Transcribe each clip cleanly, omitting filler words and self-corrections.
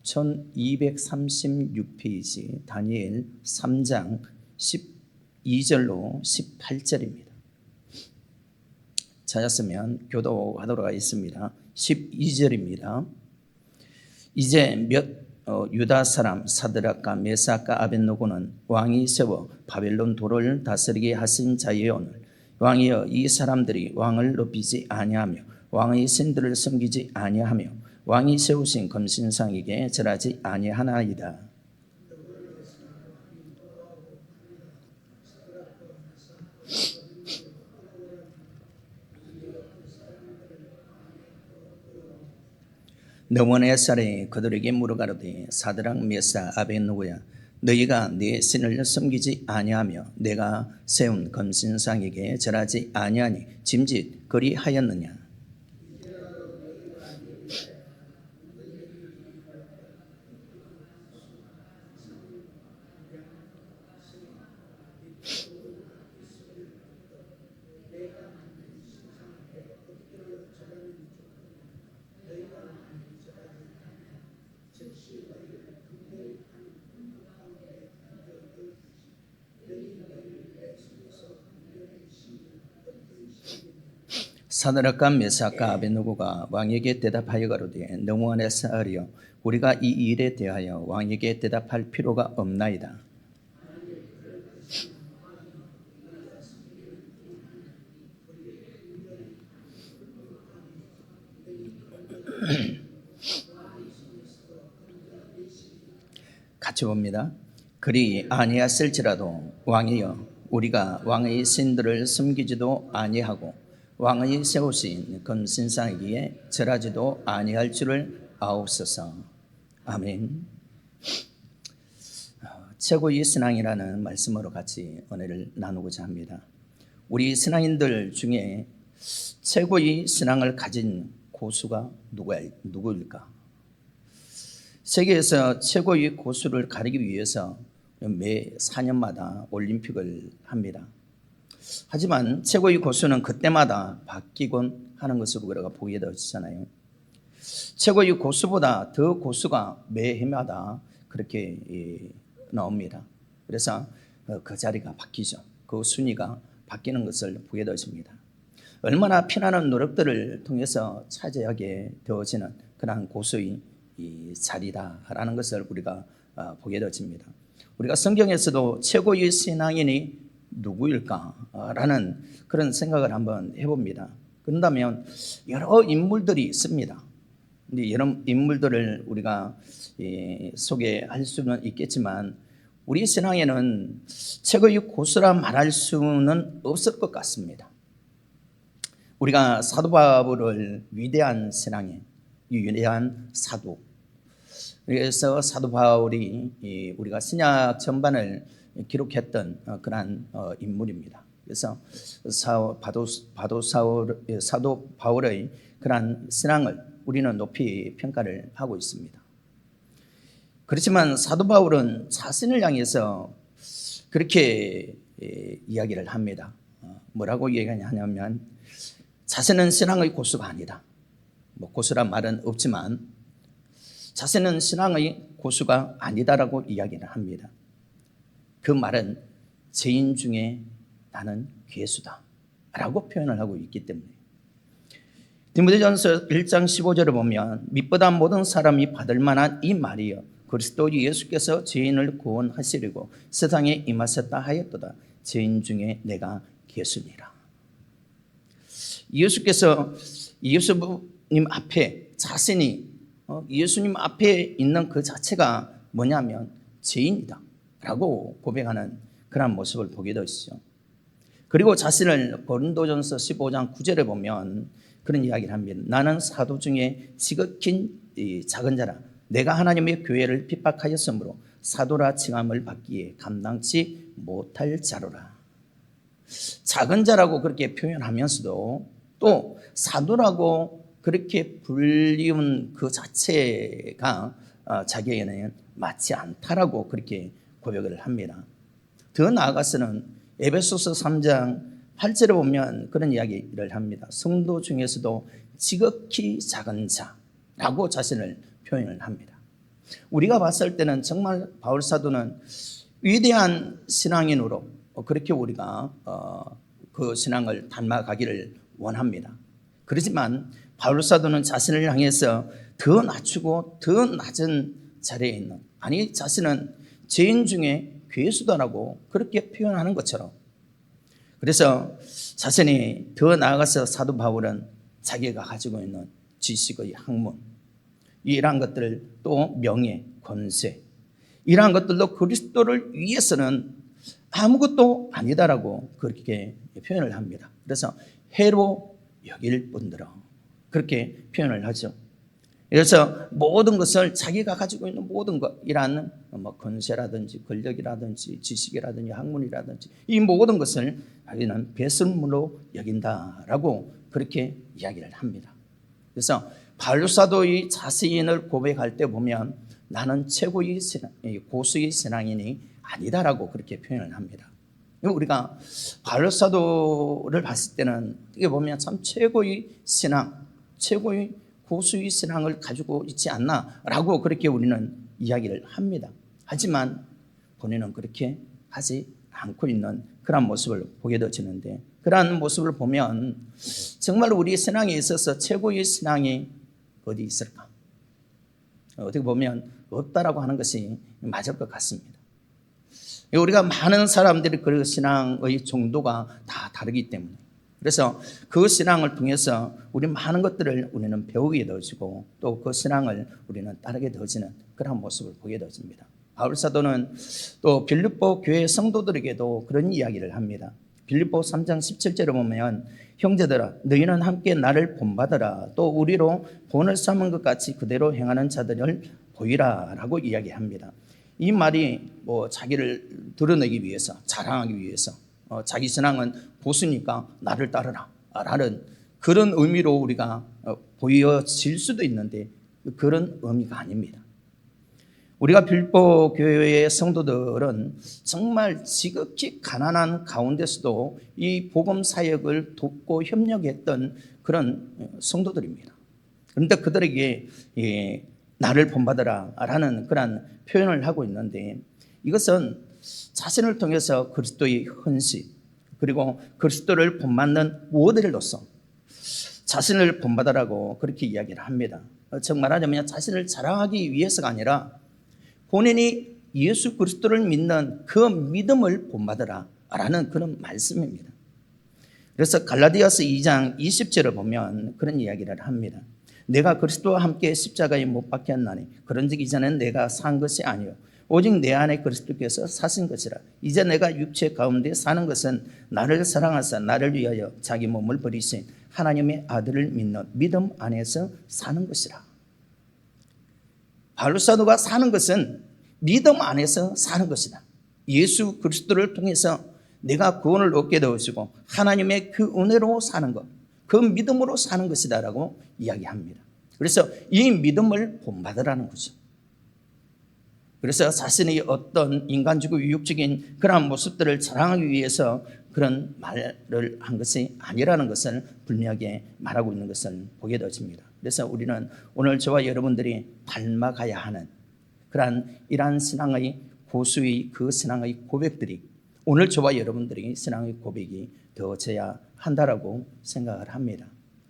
1236페이지 다니엘 3장 12절로 18절입니다. 찾았으면 교도하도록 하겠습니다. 12절입니다. 이제 유다 사람 사드락과 메삭과 아벳느고는 왕이 세워 바벨론 도를 다스리게 하신 자예오늘 왕이여, 이 사람들이 왕을 높이지 아니하며 왕의 신들을 섬기지 아니하며 왕이 세우신 금신상에게 절하지 아니하나이다. 느부갓네살이 그들에게 물어가로되 사드락 메삭 아벳느고야, 너희가 네 신을 섬기지 아니하며 내가 세운 금신상에게 절하지 아니하니 짐짓 그리하였느냐? 사드락과 메삭과 아벳느고가 왕에게 대답하여 가로되 느부갓네살이여, 우리가 이 일에 대하여 왕에게 대답할 필요가 없나이다. 같이 봅니다. 그리 아니했을지라도 왕이여, 우리가 왕의 신들을 섬기지도 아니하고 왕의 세우신 금신상에게 절하지도 아니할 줄을 아옵소서. 아멘. 최고의 신앙이라는 말씀으로 같이 은혜를 나누고자 합니다. 우리 신앙인들 중에 최고의 신앙을 가진 고수가 누구일까? 세계에서 최고의 고수를 가리기 위해서 매 4년마다 올림픽을 합니다. 하지만 최고의 고수는 그때마다 바뀌곤 하는 것으로 우리가 보게 되잖아요. 최고의 고수보다 더 고수가 매 해마다 그렇게 나옵니다. 그래서 그 자리가 바뀌죠. 그 순위가 바뀌는 것을 보게 되십니다. 얼마나 피나는 노력들을 통해서 차지하게 되어지는 그런 고수의 이 자리다라는 것을 우리가 보게 되어집니다. 우리가 성경에서도 최고의 신앙인이 누구일까라는 그런 생각을 한번 해봅니다. 그런다면 여러 인물들이 있습니다. 근데 여러 인물들을 우리가 소개할 수는 있겠지만 우리 신앙에는 최고의 고수라 말할 수는 없을 것 같습니다. 우리가 사도 바울을 위대한 신앙인, 위대한 사도, 그래서 사도 바울이 우리가 신약 전반을 기록했던 그러한 인물입니다. 그래서 사도 바울의 그러한 신앙을 우리는 높이 평가를 하고 있습니다. 그렇지만 사도 바울은 자신을 향해서 그렇게 이야기를 합니다. 뭐라고 얘기하냐면 자신은 신앙의 고수가 아니다. 고수란 말은 없지만 자신은 신앙의 고수가 아니다라고 이야기를 합니다. 그 말은 죄인 중에 나는 괴수다 라고 표현을 하고 있기 때문에 디모데전서 1장 15절을 보면 믿보다 모든 사람이 받을 만한 이 말이여, 그리스도 예수께서 죄인을 구원하시려고 세상에 임하셨다 하였도다. 죄인 중에 내가 괴수니라. 예수께서 예수님 앞에 자신이 예수님 앞에 있는 그 자체가 뭐냐면 죄인이다 라고 고백하는 그런 모습을 보게 되시죠. 그리고 자신을 고린도전서 15장 9절에 보면 그런 이야기를 합니다. 나는 사도 중에 지극히 작은 자라. 내가 하나님의 교회를 핍박하였으므로 사도라 칭함을 받기에 감당치 못할 자로라. 작은 자라고 그렇게 표현하면서도 또 사도라고 그렇게 불리운 그 자체가 자기에게는 맞지 않다라고 그렇게 고백을 합니다. 더 나아가서는 에베소서 3장 8절에 보면 그런 이야기를 합니다. 성도 중에서도 지극히 작은 자라고 자신을 표현을 합니다. 우리가 봤을 때는 정말 바울 사도는 위대한 신앙인으로 그렇게 우리가 그 신앙을 닮아가기를 원합니다. 그렇지만 바울 사도는 자신을 향해서 더 낮추고 더 낮은 자리에 있는, 아니 자신은 죄인 중에 괴수다라고 그렇게 표현하는 것처럼, 그래서 자신이 더 나아가서 사도 바울은 자기가 가지고 있는 지식의 학문, 이러한 것들, 또 명예, 권세, 이러한 것들도 그리스도를 위해서는 아무것도 아니다라고 그렇게 표현을 합니다. 그래서 해로 여길 뿐더러 그렇게 표현을 하죠. 그래서 모든 것을 자기가 가지고 있는 모든 것, 이러한 권세라든지 권력이라든지 지식이라든지 학문이라든지 이 모든 것을 자기는 배설물로 여긴다라고 그렇게 이야기를 합니다. 그래서 바울 사도의 자신을 고백할 때 보면 나는 최고의 고수의 신앙인이 아니다라고 그렇게 표현을 합니다. 우리가 바울 사도를 봤을 때는 어떻게 보면 참 최고의 신앙, 최고의 고수의 신앙을 가지고 있지 않나라고 그렇게 우리는 이야기를 합니다. 하지만 본인은 그렇게 하지 않고 있는 그런 모습을 보게 되어지는데, 그러한 모습을 보면 정말 우리 신앙에 있어서 최고의 신앙이 어디 있을까? 어떻게 보면 없다라고 하는 것이 맞을 것 같습니다. 우리가 많은 사람들이 그 신앙의 정도가 다 다르기 때문에, 그래서 그 신앙을 통해서 우리 많은 것들을 우리는 배우게 되어지고 또 그 신앙을 우리는 따르게 되어지는 그런 모습을 보게 되어집니다. 바울 사도는 또 빌립보 교회 성도들에게도 그런 이야기를 합니다. 빌립보 3장 17절에 보면 형제들아 너희는 함께 나를 본받으라, 또 우리로 본을 삼은 것 같이 그대로 행하는 자들을 보이라 라고 이야기합니다. 이 말이 자기를 드러내기 위해서, 자랑하기 위해서, 자기 신앙은 보수니까 나를 따르라 라는 그런 의미로 우리가 보여질 수도 있는데 그런 의미가 아닙니다. 우리가 빌립보 교회의 성도들은 정말 지극히 가난한 가운데서도 이 복음 사역을 돕고 협력했던 그런 성도들입니다. 그런데 그들에게 나를 본받으라 라는 그런 표현을 하고 있는데, 이것은 자신을 통해서 그리스도의 헌신, 그리고 그리스도를 본받는 모델로서 자신을 본받으라고 그렇게 이야기를 합니다. 즉 말하자면 자신을 자랑하기 위해서가 아니라 본인이 예수 그리스도를 믿는 그 믿음을 본받으라 라는 그런 말씀입니다. 그래서 갈라디아서 2장 20절을 보면 그런 이야기를 합니다. 내가 그리스도와 함께 십자가에 못 박혔나니 그런즉 이제는 내가 산 것이 아니요 오직 내 안에 그리스도께서 사신 것이라. 이제 내가 육체 가운데 사는 것은 나를 사랑하사 나를 위하여 자기 몸을 버리신 하나님의 아들을 믿는 믿음 안에서 사는 것이라. 바울 사도가 사는 것은 믿음 안에서 사는 것이다. 예수 그리스도를 통해서 내가 구원을 얻게 되어지고 하나님의 그 은혜로 사는 것, 그 믿음으로 사는 것이다 라고 이야기합니다. 그래서 이 믿음을 본받으라는 거죠. 그래서 자신의 어떤 인간적이고 유욕적인 그런 모습들을 자랑하기 위해서 그런 말을 한 것이 아니라는 것을 분명하게 말하고 있는 것을 보게 되어집니다. 그래서 우리는 오늘 저와 여러분들이 닮아가야 하는 그러한 이러한 신앙의 고수의 그 신앙의 고백들이 오늘 저와 여러분들이 신앙의 고백이 되어져야 한다라고 생각을 합니다.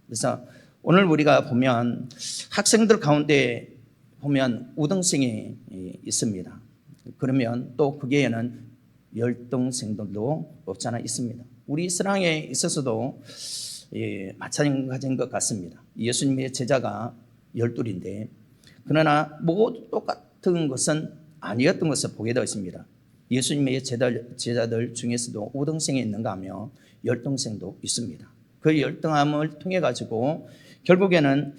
그래서 오늘 우리가 보면 학생들 가운데 보면 우등생이 있습니다. 그러면 또 거기에는 열등생들도 없지 않아 있습니다. 우리 신앙에 있어서도 마찬가지인 것 같습니다. 예수님의 제자가 12인데 그러나 모두 똑같은 것은 아니었던 것을 보게 되어 있습니다. 예수님의 제자들 중에서도 우등생이 있는가 하며 열등생도 있습니다. 그 열등함을 통해 가지고 결국에는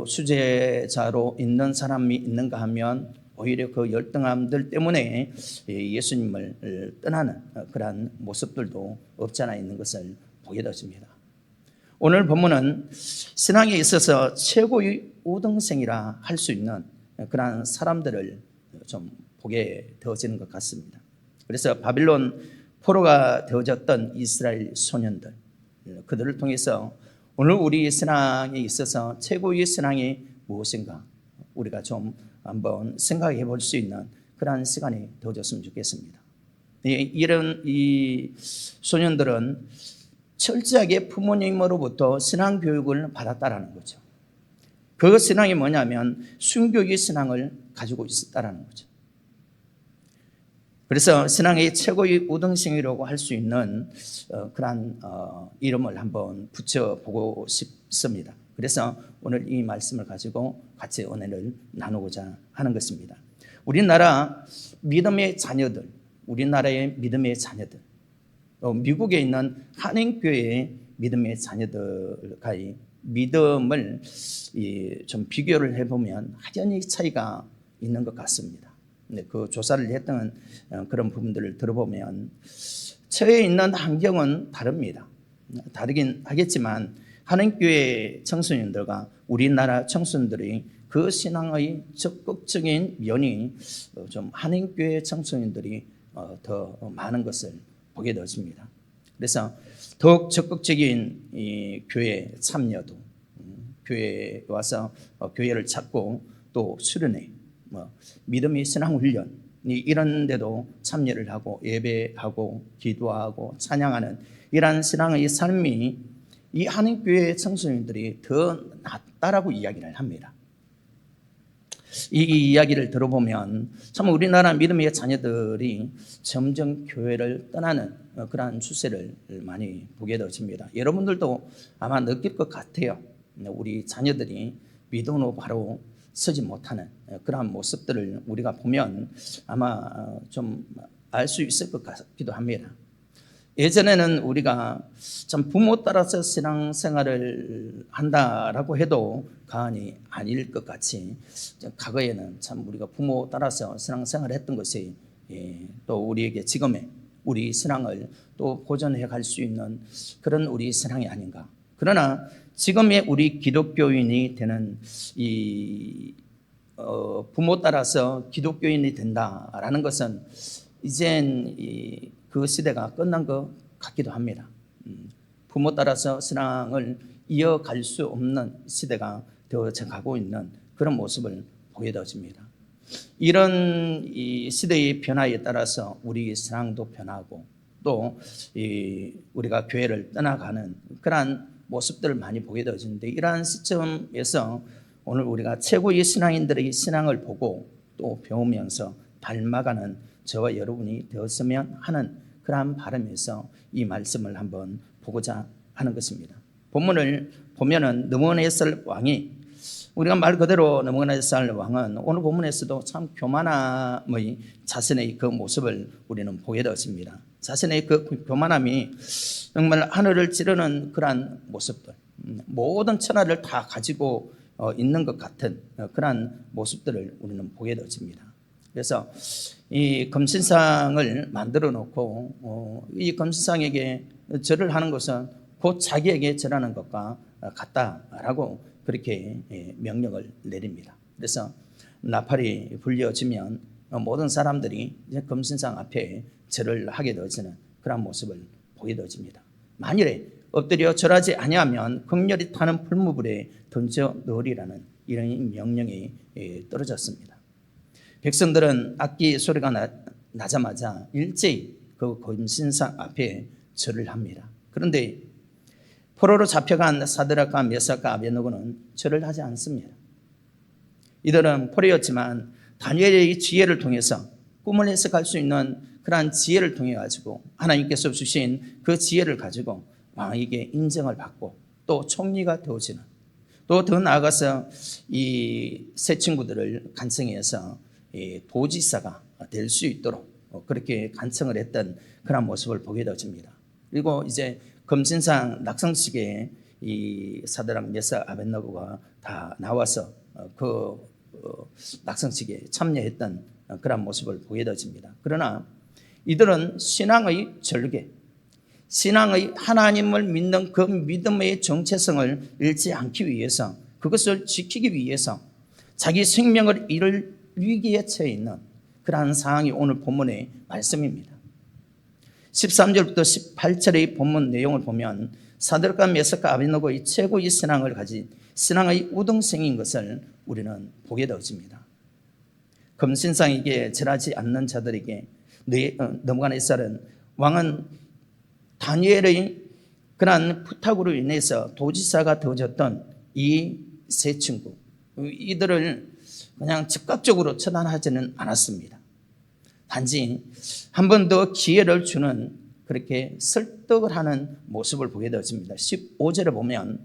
수제자로 있는 사람이 있는가 하면 오히려 그 열등함들 때문에 예수님을 떠나는 그러한 모습들도 없지 않아 있는 것을 보게 되었습니다. 오늘 본문은 신앙에 있어서 최고의 우등생이라 할 수 있는 그러한 사람들을 좀 보게 되어지는 것 같습니다. 그래서 바빌론 포로가 되어졌던 이스라엘 소년들, 그들을 통해서 오늘 우리 신앙에 있어서 최고의 신앙이 무엇인가 우리가 좀 한번 생각해 볼 수 있는 그러한 시간이 되어졌으면 좋겠습니다. 이런 이 소년들은 철저하게 부모님으로부터 신앙 교육을 받았다라는 거죠. 그 신앙이 뭐냐면 순교의 신앙을 가지고 있었다라는 거죠. 그래서 신앙의 최고의 우등생이라고 할 수 있는 그러한 이름을 한번 붙여보고 싶습니다. 그래서 오늘 이 말씀을 가지고 같이 은혜를 나누고자 하는 것입니다. 우리나라 믿음의 자녀들, 우리나라의 믿음의 자녀들, 또 미국에 있는 한인교회의 믿음의 자녀들과 믿음을 좀 비교를 해보면 확연히 차이가 있는 것 같습니다. 그 조사를 했던 그런 부분들을 들어보면 처해 있는 환경은 다릅니다. 다르긴 하겠지만 한인교회 청소년들과 우리나라 청소년들이 그 신앙의 적극적인 면이 좀 한인교회 청소년들이 더 많은 것을 보게 되었습니다. 그래서 더욱 적극적인 이 교회 참여도, 교회에 와서 교회를 찾고 또 수련회, 믿음의 신앙훈련 이런 데도 참여를 하고 예배하고 기도하고 찬양하는 이러한 신앙의 삶이 이 한인교회 청소년들이 더 낫다라고 이야기를 합니다. 이 이야기를 들어보면 참 우리나라 믿음의 자녀들이 점점 교회를 떠나는 그러한 추세를 많이 보게 되어집니다. 여러분들도 아마 느낄 것 같아요. 우리 자녀들이 믿음으로 바로 서지 못하는 그러한 모습들을 우리가 보면 아마 좀 알 수 있을 것 같기도 합니다. 예전에는 우리가 참 부모 따라서 신앙생활을 한다라고 해도 과언이 아닐 것 같이 과거에는 참 우리가 부모 따라서 신앙생활을 했던 것이 또 우리에게 지금의 우리 신앙을 또 보존해 갈 수 있는 그런 우리 신앙이 아닌가. 그러나 지금의 우리 기독교인이 되는 이 부모 따라서 기독교인이 된다라는 것은 이젠 그 시대가 끝난 것 같기도 합니다. 부모 따라서 신앙을 이어갈 수 없는 시대가 되어져 가고 있는 그런 모습을 보게 되어집니다. 이런 이 시대의 변화에 따라서 우리 신앙도 변하고 또 우리가 교회를 떠나가는 그러한 모습들을 많이 보게 되어지는데 이러한 시점에서 오늘 우리가 최고의 신앙인들의 신앙을 보고 또 배우면서 닮아가는 저와 여러분이 되었으면 하는 그러한 바람에서 이 말씀을 한번 보고자 하는 것입니다. 본문을 보면은 느부갓네살 왕이 우리가 말 그대로 느부갓네살 왕은 오늘 본문에서도 참 교만함의 자신의 그 모습을 우리는 보게 되었습니다. 자신의 그 교만함이 정말 하늘을 찌르는 그러한 모습들, 모든 천하를 다 가지고 있는 것 같은 그러한 모습들을 우리는 보게 되었습니다. 그래서 이 금신상을 만들어 놓고 이 금신상에게 절을 하는 것은 곧 자기에게 절하는 것과 같다라고 그렇게 명령을 내립니다. 그래서 나팔이 불려지면 모든 사람들이 이제 금신상 앞에 절을 하게 되어지는 그런 모습을 보게 되어집니다. 만일에 엎드려 절하지 아니하면 극렬히 타는 풀무불에 던져 넣으리라는 이런 명령이 떨어졌습니다. 백성들은 악기 소리가 나자마자 일제히 그 금신상 앞에 절을 합니다. 그런데 포로로 잡혀간 사드락과 메삭과 아벳느고는 절을 하지 않습니다. 이들은 포로였지만 다니엘의 지혜를 통해서 꿈을 해석할 수 있는 그러한 지혜를 통해 가지고 하나님께서 주신 그 지혜를 가지고 왕에게 인정을 받고 또 총리가 되어지는 또 더 나아가서 이 새 친구들을 간청해서 도지사가 될 수 있도록 그렇게 간청을 했던 그런 모습을 보게 되어집니다. 그리고 이제 금신상 낙성식에 이 사드락 메삭 아벳느고가 다 나와서 그 낙성식에 참여했던 그런 모습을 보게 되어집니다. 그러나 이들은 신앙의 절개, 신앙의 하나님을 믿는 그 믿음의 정체성을 잃지 않기 위해서 그것을 지키기 위해서 자기 생명을 잃을 위기에 처해 있는 그러한 상황이 오늘 본문의 말씀입니다. 13절부터 18절의 본문 내용을 보면 사드락과 메삭과 아벳느고의 최고의 신앙을 가진 신앙의 우등생인 것을 우리는 보게 되어집니다. 금신상에게 절하지 않는 자들에게 느부갓네살은 왕은 다니엘의 그러한 부탁으로 인해서 도지사가 되어졌던 이 세 친구, 이들을 그냥 즉각적으로 처단하지는 않았습니다. 단지 한 번 더 기회를 주는, 그렇게 설득을 하는 모습을 보게 되었습니다. 15절에 보면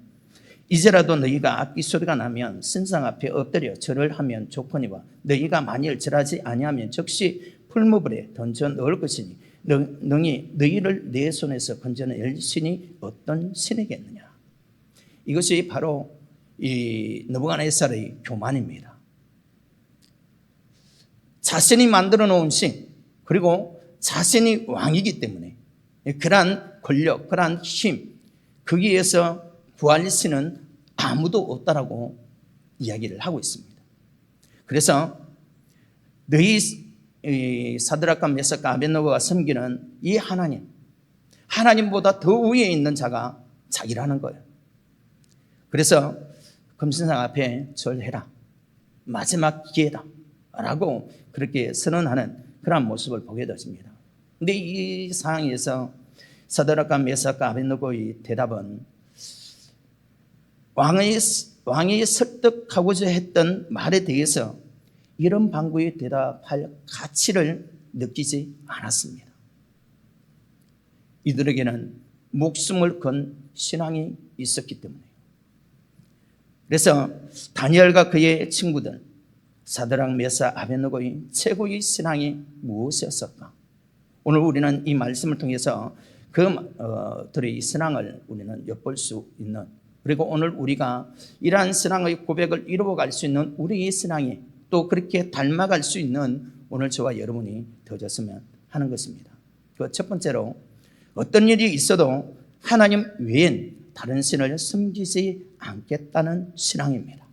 이제라도 너희가 악기 소리가 나면 신상 앞에 엎드려 절을 하면 좋거니와 너희가 만일 절하지 아니하면 즉시 풀무불에 던져 넣을 것이니 능히 너희를 내 손에서 건져낼 신이 어떤 신이겠느냐. 이것이 바로 이 느부갓네살의 교만입니다. 자신이 만들어 놓은 신, 그리고 자신이 왕이기 때문에 그러한 권력, 그러한 힘, 거기에서 구할 신은 아무도 없다라고 이야기를 하고 있습니다. 그래서 너희 사드락과 메삭과 아벳느고가 섬기는 이 하나님, 하나님보다 더 위에 있는 자가 자기라는 거예요. 그래서 금신상 앞에 절해라, 마지막 기회다 라고 그렇게 선언하는 그런 모습을 보게 되었습니다. 그런데 이 상황에서 사드락과 메삭과 아벳느고의 대답은 왕이 설득하고자 했던 말에 대해서 이런 방구에 대답할 가치를 느끼지 않았습니다. 이들에게는 목숨을 건 신앙이 있었기 때문에. 그래서 다니엘과 그의 친구들 사드락, 메삭, 아벳느고의 최고의 신앙이 무엇이었을까? 오늘 우리는 이 말씀을 통해서 그들의 신앙을 우리는 엿볼 수 있는, 그리고 오늘 우리가 이러한 신앙의 고백을 이루어갈 수 있는 우리의 신앙이 또 그렇게 닮아갈 수 있는 오늘 저와 여러분이 되어졌으면 하는 것입니다. 그 첫 번째로 어떤 일이 있어도 하나님 외엔 다른 신을 섬기지 않겠다는 신앙입니다.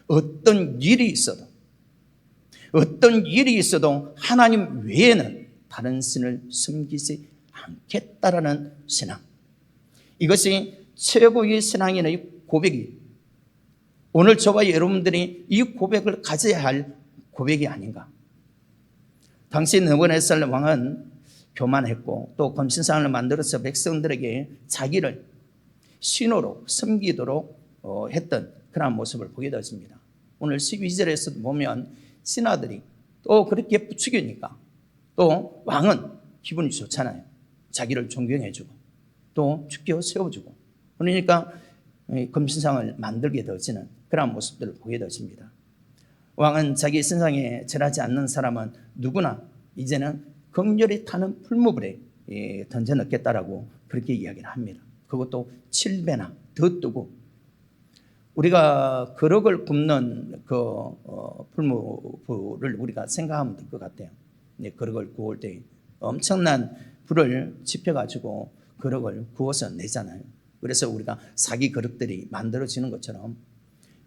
어떤 일이 있어도 하나님 외에는 다른 신을 섬기지 않겠다라는 신앙. 이것이 최고의 신앙인의 고백이, 오늘 저와 여러분들이 이 고백을 가져야 할 고백이 아닌가. 당시 느부갓네살 왕은 교만했고 또 금신상을 만들어서 백성들에게 자기를 신으로 섬기도록 했던 그런 모습을 보게 되었습니다. 오늘 12절에서도 보면 신하들이 또 그렇게 부추기니까 또 왕은 기분이 좋잖아요. 자기를 존경해주고 또 죽여 세워주고, 그러니까 금신상을 만들게 되어지는 그런 모습들을 보게 되었습니다. 왕은 자기 신상에 절하지 않는 사람은 누구나 이제는 극렬히 타는 풀무불에 던져 넣겠다라고 그렇게 이야기를 합니다. 그것도 7배나 더 뜨고, 우리가 거럭을 굽는 그 풀무불을 우리가 생각하면 될 것 같아요. 거럭을 구울 때 엄청난 불을 지펴가지고 거럭을 구워서 내잖아요. 그래서 우리가 사기 거럭들이 만들어지는 것처럼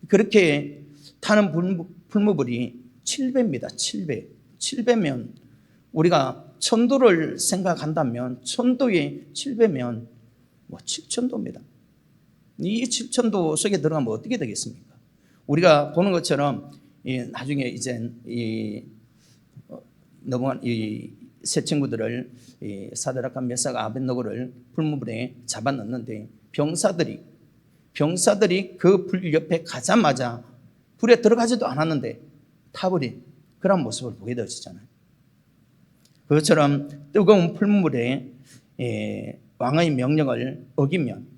그렇게 타는 풀무불이 7배입니다. 7배. 7배면 우리가 천도를 생각한다면 천도의 7배면 7천도입니다. 이 7천도 속에 들어가면 어떻게 되겠습니까? 우리가 보는 것처럼 나중에 이제 이 세 친구들을 사드락과 메삭, 아벳느고를 풀무불에 잡아 넣는데 병사들이 그 불 옆에 가자마자 불에 들어가지도 않았는데 타버린 그런 모습을 보게 되어지잖아요. 그것처럼 뜨거운 풀무불에 왕의 명령을 어기면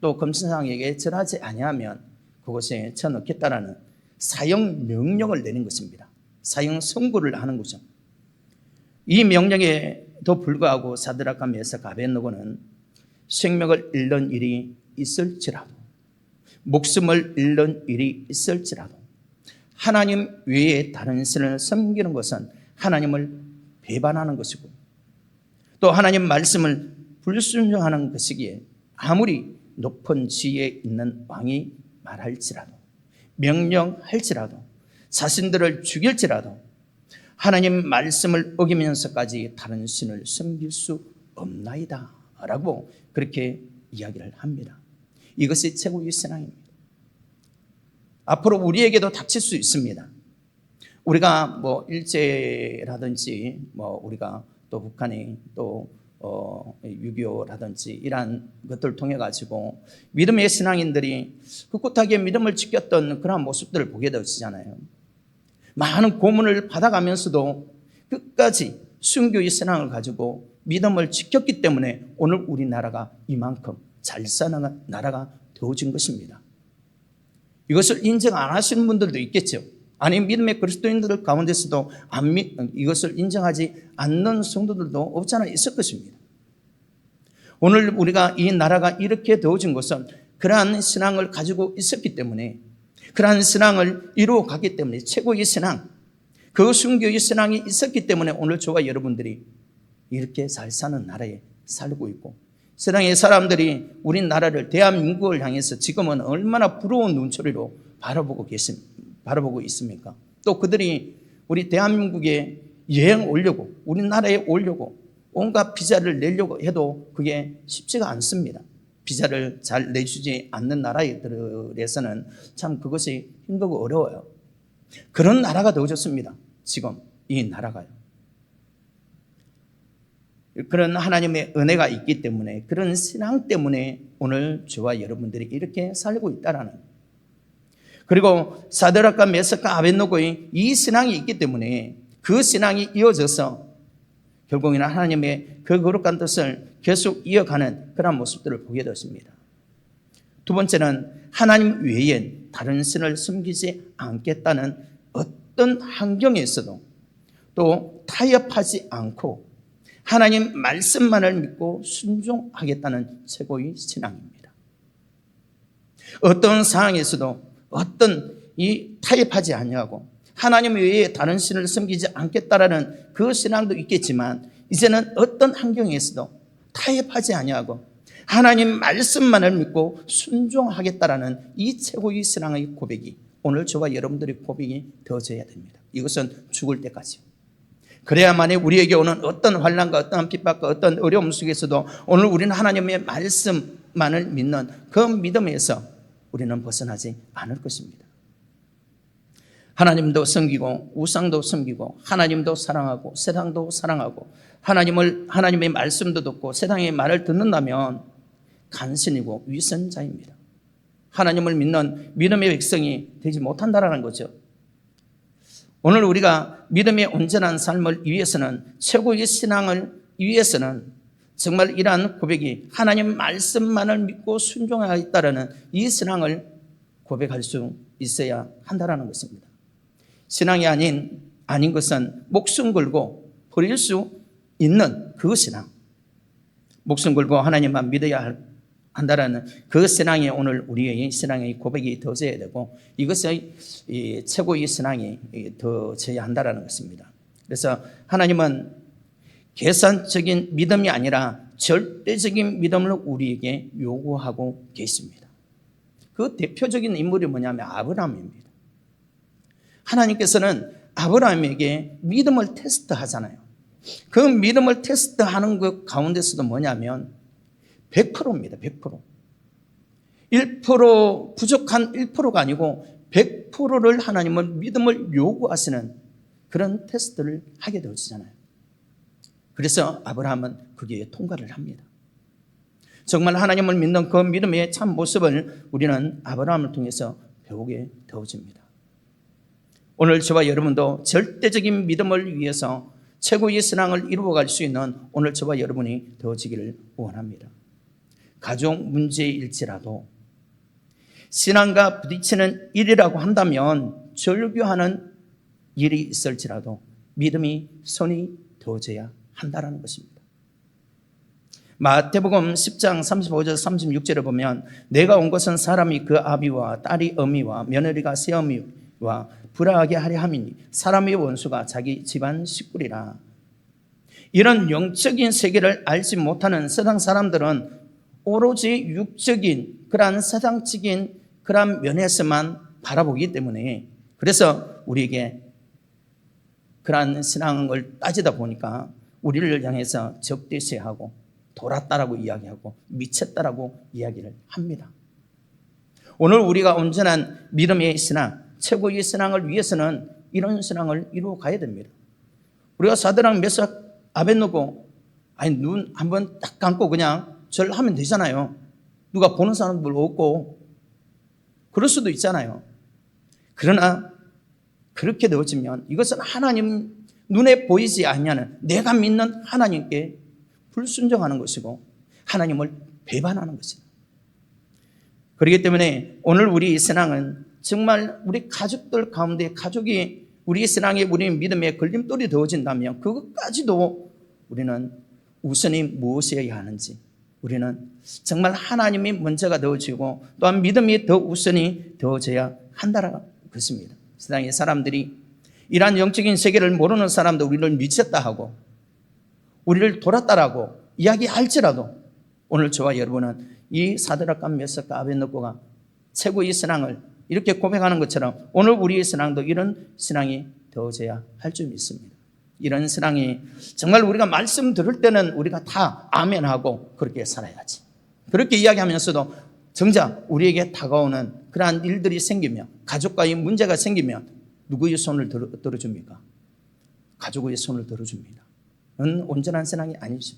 또 금신상에게 절하지 아니하면 그곳에 쳐넣겠다라는 사형 명령을 내린 것입니다. 사형 선고를 하는 거죠. 이 명령에도 불구하고 사드락과 메삭, 아벳느고는 생명을 잃는 일이 있을지라도, 목숨을 잃는 일이 있을지라도 하나님 외에 다른 신을 섬기는 것은 하나님을 배반하는 것이고 또 하나님 말씀을 불순종하는 것이기에 아무리 높은 지위에 있는 왕이 말할지라도, 명령할지라도, 자신들을 죽일지라도 하나님 말씀을 어기면서까지 다른 신을 섬길 수 없나이다 라고 그렇게 이야기를 합니다. 이것이 최고의 신앙입니다. 앞으로 우리에게도 닥칠 수 있습니다. 우리가 뭐 일제라든지 뭐 우리가 또 북한이 또 6.25라든지 이러한 것들을 통해 가지고 믿음의 신앙인들이 꿋꿋하게 믿음을 지켰던 그런 모습들을 보게 되어지잖아요. 많은 고문을 받아가면서도 끝까지 순교의 신앙을 가지고 믿음을 지켰기 때문에 오늘 우리나라가 이만큼 잘 사는 나라가 되어진 것입니다. 이것을 인정 안 하시는 분들도 있겠죠. 아니, 믿음의 그리스도인들 가운데서도 이것을 인정하지 않는 성도들도 없지 않아 있을 것입니다. 오늘 우리가 이 나라가 이렇게 되어진 것은 그러한 신앙을 가지고 있었기 때문에, 그러한 신앙을 이루어 갔기 때문에, 최고의 신앙, 그 순교의 신앙이 있었기 때문에 오늘 저와 여러분들이 이렇게 잘 사는 나라에 살고 있고, 세상의 사람들이 우리나라를, 대한민국을 향해서 지금은 얼마나 부러운 눈초리로 바라보고 있습니까? 또 그들이 우리 대한민국에 여행 오려고, 우리나라에 오려고 온갖 비자를 내려고 해도 그게 쉽지가 않습니다. 비자를 잘 내주지 않는 나라들에서는 참 그것이 힘들고 어려워요. 그런 나라가 되어졌습니다. 지금 이 나라가요. 그런 하나님의 은혜가 있기 때문에, 그런 신앙 때문에 오늘 저와 여러분들이 이렇게 살고 있다라는, 그리고 사드락과 메삭과 아벳노고의 이 신앙이 있기 때문에 그 신앙이 이어져서 결국에는 하나님의 그 거룩한 뜻을 계속 이어가는 그런 모습들을 보게 되었습니다. 두 번째는 하나님 외엔 다른 신을 섬기지 않겠다는 어떤 환경에서도 또 타협하지 않고 하나님 말씀만을 믿고 순종하겠다는 최고의 신앙입니다. 어떤 상황에서도 어떤 타협하지 아니하고 하나님 외에 다른 신을 섬기지 않겠다라는 그 신앙도 있겠지만, 이제는 어떤 환경에서도 타협하지 아니하고 하나님 말씀만을 믿고 순종하겠다라는 이 최고의 신앙의 고백이 오늘 저와 여러분들의 고백이 되어져야 됩니다. 이것은 죽을 때까지. 그래야만이 우리에게 오는 어떤 환난과 어떤 핍박과 어떤 어려움 속에서도 오늘 우리는 하나님의 말씀만을 믿는 그 믿음에서 우리는 벗어나지 않을 것입니다. 하나님도 섬기고 우상도 섬기고 하나님도 사랑하고 세상도 사랑하고 하나님의 말씀도 듣고 세상의 말을 듣는다면 간신이고 위선자입니다. 하나님을 믿는 믿음의 백성이 되지 못한다라는 거죠. 오늘 우리가 믿음의 온전한 삶을 위해서는, 최고의 신앙을 위해서는 정말 이러한 고백이 하나님 말씀만을 믿고 순종하겠다라는 이 신앙을 고백할 수 있어야 한다라는 것입니다. 신앙이 아닌 것은 목숨 걸고 버릴 수 있는 그 신앙, 목숨 걸고 하나님만 믿어야 한다라는 그 신앙이 오늘 우리의 신앙의 고백이 되어져야 되고, 이것의 최고의 신앙이 되어져야 한다라는 것입니다. 그래서 하나님은 계산적인 믿음이 아니라 절대적인 믿음을 우리에게 요구하고 계십니다. 그 대표적인 인물이 뭐냐면 아브라함입니다. 하나님께서는 아브라함에게 믿음을 테스트하잖아요. 그 믿음을 테스트하는 것 가운데서도 뭐냐면 100%입니다. 100%. 1% 부족한 1%가 아니고 100%를 하나님은 믿음을 요구하시는 그런 테스트를 하게 되어지잖아요. 그래서 아브라함은 거기에 통과를 합니다. 정말 하나님을 믿는 그 믿음의 참 모습을 우리는 아브라함을 통해서 배우게 되어집니다. 오늘 저와 여러분도 절대적인 믿음을 위해서 최고의 신앙을 이루어갈 수 있는 오늘 저와 여러분이 되어지기를 원합니다. 가족 문제일지라도 신앙과 부딪히는 일이라고 한다면, 절규하는 일이 있을지라도 믿음이 손이 되어져야 한다라는 것입니다. 마태복음 10장 35절 36절에 보면, 내가 온 것은 사람이 그 아비와 딸이 어미와 며느리가 새어미와 불화하게 하려 함이니 사람의 원수가 자기 집안 식구리라. 이런 영적인 세계를 알지 못하는 세상 사람들은 오로지 육적인 그러한 세상적인 그러한 면에서만 바라보기 때문에, 그래서 우리에게 그러한 신앙을 따지다 보니까 우리를 향해서 적대시하고 돌았다라고 이야기하고 미쳤다라고 이야기를 합니다. 오늘 우리가 온전한 믿음의 신앙, 최고의 신앙을 위해서는 이런 신앙을 이루어 가야 됩니다. 우리가 사드락 메삭 아벳느고 눈 한번 딱 감고 그냥 절하면 되잖아요. 누가 보는 사람들 없고 그럴 수도 있잖아요. 그러나 그렇게 되어지면 이것은 하나님 눈에 보이지 않냐는 내가 믿는 하나님께 불순종하는 것이고 하나님을 배반하는 것입니다. 그렇기 때문에 오늘 우리 신앙은 정말 우리 가족들 가운데 가족이 우리 신앙에 우리 믿음의 걸림돌이 되어진다면 그것까지도 우리는 우선이 무엇이어야 하는지 우리는 정말 하나님이 먼저가 되어지고 또한 믿음이 더 우선이 되어져야 한다는 것입니다. 세상의 사람들이 이러한 영적인 세계를 모르는 사람도 우리를 미쳤다 하고 우리를 돌았다라고 이야기할지라도 오늘 저와 여러분은 이 사드락과 메삭과 아벳느고가 최고의 신앙을 이렇게 고백하는 것처럼 오늘 우리의 신앙도 이런 신앙이 되어져야 할 줄 믿습니다. 이런 신앙이 정말 우리가 말씀 들을 때는 우리가 다 아멘하고 그렇게 살아야지. 그렇게 이야기하면서도 정작 우리에게 다가오는 그러한 일들이 생기면 가족과의 문제가 생기면 누구의 손을 들어줍니까? 가족의 손을 들어줍니다. 그건 온전한 신앙이 아니죠.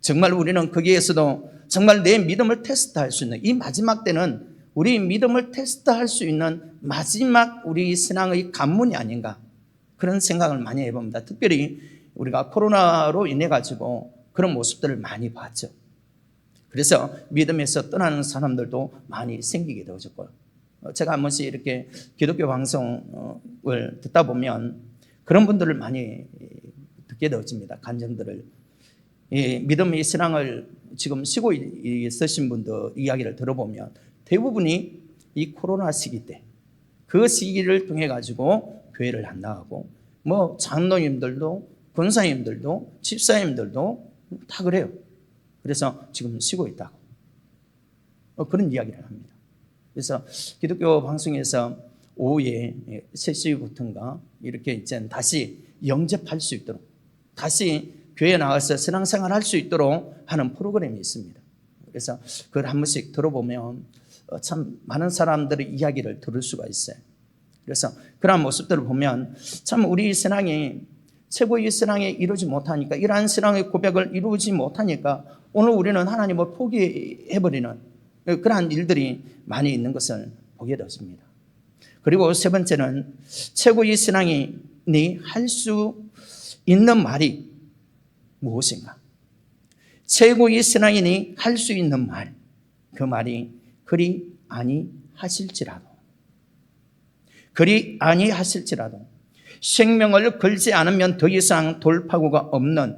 정말 우리는 거기에서도 정말 내 믿음을 테스트할 수 있는 이 마지막 때는 우리 믿음을 테스트할 수 있는 마지막 우리 신앙의 관문이 아닌가 그런 생각을 많이 해봅니다. 특별히 우리가 코로나로 인해 가지고 그런 모습들을 많이 봤죠. 그래서 믿음에서 떠나는 사람들도 많이 생기게 되어졌고요. 제가 한 번씩 이렇게 기독교 방송을 듣다 보면 그런 분들을 많이 듣게 되어집니다. 간증들을. 믿음의 신앙을 지금 쉬고 있으신 분들 이야기를 들어보면 대부분이 이 코로나 시기 때 그 시기를 통해 가지고 교회를 안 나가고 뭐 장로님들도 권사님들도 집사님들도 다 그래요. 그래서 지금 쉬고 있다고 그런 이야기를 합니다. 그래서 기독교 방송에서 오후에 3시부터인가 이렇게 이제 다시 영접할 수 있도록 다시 교회에 나가서 신앙생활 할 수 있도록 하는 프로그램이 있습니다. 그래서 그걸 한 번씩 들어보면 참 많은 사람들의 이야기를 들을 수가 있어요. 그래서 그런 모습들을 보면 참 우리 신앙이 최고의 신앙에 이루지 못하니까 이러한 신앙의 고백을 이루지 못하니까 오늘 우리는 하나님을 포기해버리는 그러한 일들이 많이 있는 것을 보게 되었습니다. 그리고 세 번째는 최고의 신앙인이 할 수 있는 말이 무엇인가? 최고의 신앙인이 할 수 있는 말, 그 말이 그리 아니하실지라도 생명을 걸지 않으면 더 이상 돌파구가 없는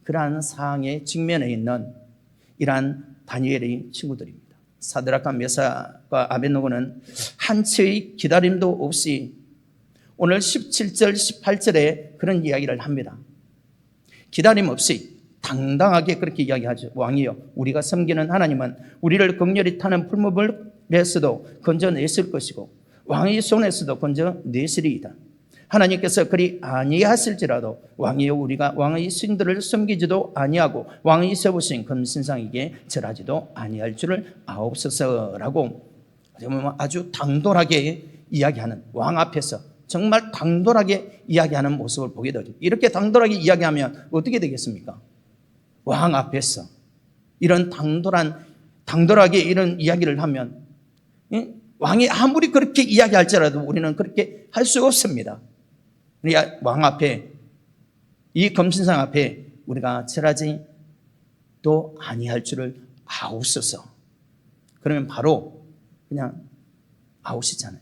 그러한 상황에 직면해 있는 이러한 다니엘의 친구들입니다. 사드락과 메삭과 아벳느고는 한치의 기다림도 없이 오늘 17절 18절에 그런 이야기를 합니다. 기다림 없이 당당하게 그렇게 이야기하죠. 왕이여 우리가 섬기는 하나님은 우리를 긍휼히 타는 풀무불에서도 건져내실 것이고 왕의 손에서도 건져내시리이다. 하나님께서 그리 아니하실지라도 왕이여 우리가 왕의 신들을 섬기지도 아니하고 왕이 세우신 금신상에게 절하지도 아니할 줄을 아옵소서라고 아주 당돌하게 이야기하는 왕 앞에서 정말 당돌하게 이야기하는 모습을 보게 되죠. 이렇게 당돌하게 이야기하면 어떻게 되겠습니까? 왕 앞에서 이런 당돌하게 이런 이야기를 하면 왕이 아무리 그렇게 이야기할지라도 우리는 그렇게 할 수 없습니다. 왕 앞에 이 검신상 앞에 우리가 절하지도 아니할 줄을 아옵소서. 그러면 바로 그냥 아웃이잖아요.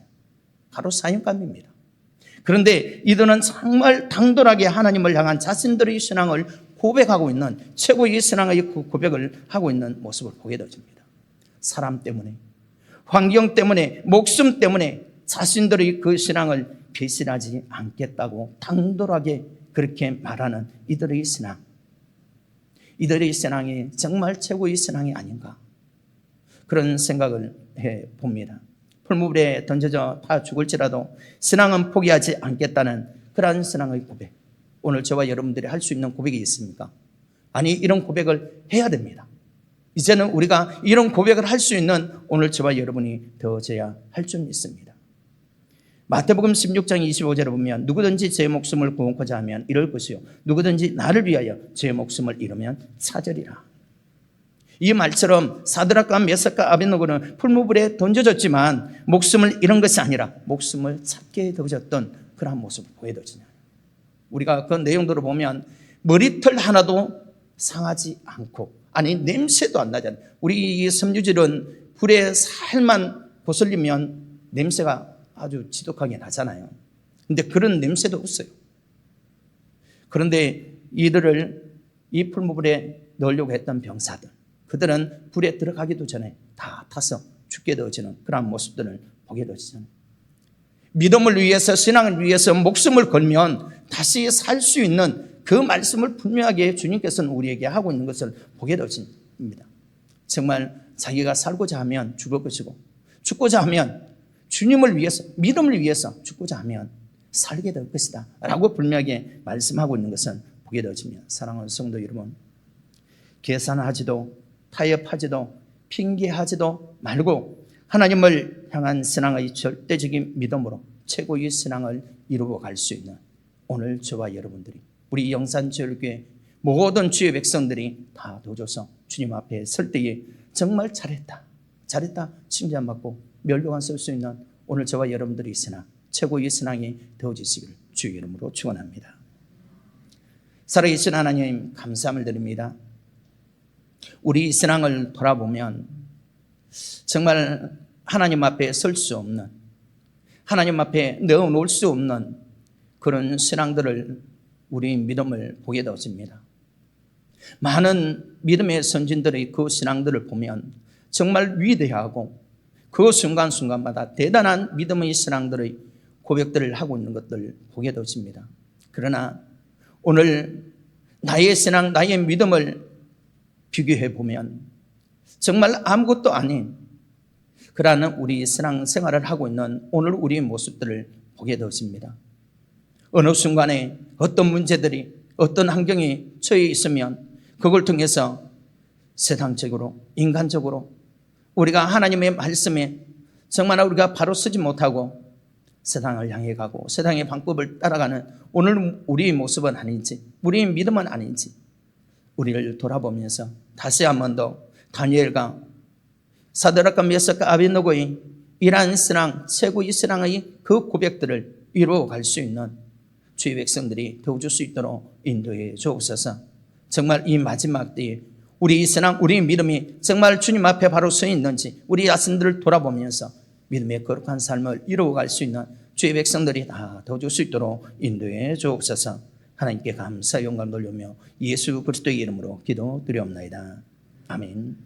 바로 사형감입니다. 그런데 이들은 정말 당돌하게 하나님을 향한 자신들의 신앙을 고백하고 있는 최고의 신앙의 고백을 하고 있는 모습을 보게 되어집니다. 사람 때문에, 환경 때문에, 목숨 때문에 자신들의 그 신앙을 배신하지 않겠다고 당돌하게 그렇게 말하는 이들의 신앙. 이들의 신앙이 정말 최고의 신앙이 아닌가 그런 생각을 해봅니다. 풀무불에 던져져 다 죽을지라도 신앙은 포기하지 않겠다는 그러한 신앙의 고백. 오늘 저와 여러분들이 할 수 있는 고백이 있습니까? 아니, 이런 고백을 해야 됩니다. 이제는 우리가 이런 고백을 할 수 있는 오늘 저와 여러분이 되어져야 할 줄 믿습니다. 마태복음 16장 25절에 보면 누구든지 제 목숨을 구원코자 하면 잃을 것이요 누구든지 나를 위하여 제 목숨을 잃으면 찾으리라. 이 말처럼 사드락과 메삭과 아벳느고는 풀무불에 던져졌지만 목숨을 잃은 것이 아니라 목숨을 찾게 되어졌던 그러한 모습을 보여주냐. 우리가 그 내용들을 보면 머리털 하나도 상하지 않고, 아니 냄새도 안 나잖아요. 우리 이 섬유질은 불에 살만 거슬리면 냄새가 아주 지독하게 나잖아요. 근데 그런 냄새도 없어요. 그런데 이들을 이 풀무불에 넣으려고 했던 병사들, 그들은 불에 들어가기도 전에 다 타서 죽게 되어지는 그런 모습들을 보게 되어지잖아요. 믿음을 위해서, 신앙을 위해서 목숨을 걸면 다시 살 수 있는 그 말씀을 분명하게 주님께서는 우리에게 하고 있는 것을 보게 되어집니다. 정말 자기가 살고자 하면 죽을 것이고, 죽고자 하면 주님을 위해서, 믿음을 위해서 죽고자 하면 살게 될 것이다 라고 분명하게 말씀하고 있는 것을 보게 되어집니다. 사랑하는 성도 여러분, 계산하지도 타협하지도 핑계하지도 말고 하나님을 향한 신앙의 절대적인 믿음으로 최고의 신앙을 이루어 갈 수 있는 오늘 저와 여러분들이, 우리 영산제일교회 모든 주의 백성들이 다 도져서 주님 앞에 설 때에 정말 잘했다 칭찬받고 멸류관 쓸 수 있는 오늘 저와 여러분들이 있으나 최고의 신앙이 되어지시기를 주의 이름으로 축원합니다. 살아계신 하나님, 감사함을 드립니다. 우리 신앙을 돌아보면 정말 하나님 앞에 설 수 없는, 하나님 앞에 넣어놓을 수 없는 그런 신앙들을, 우리 믿음을 보게 되었습니다. 많은 믿음의 선진들의 그 신앙들을 보면 정말 위대하고 그 순간순간마다 대단한 믿음의 신앙들의 고백들을 하고 있는 것들을 보게 되었습니다. 그러나 오늘 나의 신앙, 나의 믿음을 비교해 보면 정말 아무것도 아닌 그러한 우리 신앙 생활을 하고 있는 오늘 우리의 모습들을 보게 되었습니다. 어느 순간에 어떤 문제들이, 어떤 환경이 처해 있으면 그걸 통해서 세상적으로, 인간적으로 우리가 하나님의 말씀에 정말 우리가 바로 서지 못하고 세상을 향해 가고 세상의 방법을 따라가는 오늘 우리의 모습은 아닌지, 우리의 믿음은 아닌지 우리를 돌아보면서 다시 한 번 더 다니엘과 사드락과 메삭과 아벳느고의 이러한 신앙, 최고의 신앙의 그 고백들을 이루어 갈 수 있는 주의 백성들이 되어줄 수 있도록 인도해 주옵소서. 정말 이 마지막 때에 우리 신앙, 우리 믿음이 정말 주님 앞에 바로 서 있는지 우리 자신들을 돌아보면서 믿음의 거룩한 삶을 이루어갈 수 있는 주의 백성들이 다 되어줄 수 있도록 인도해 주옵소서. 하나님께 감사 영광 돌리며 예수 그리스도의 이름으로 기도드리옵나이다. 아멘.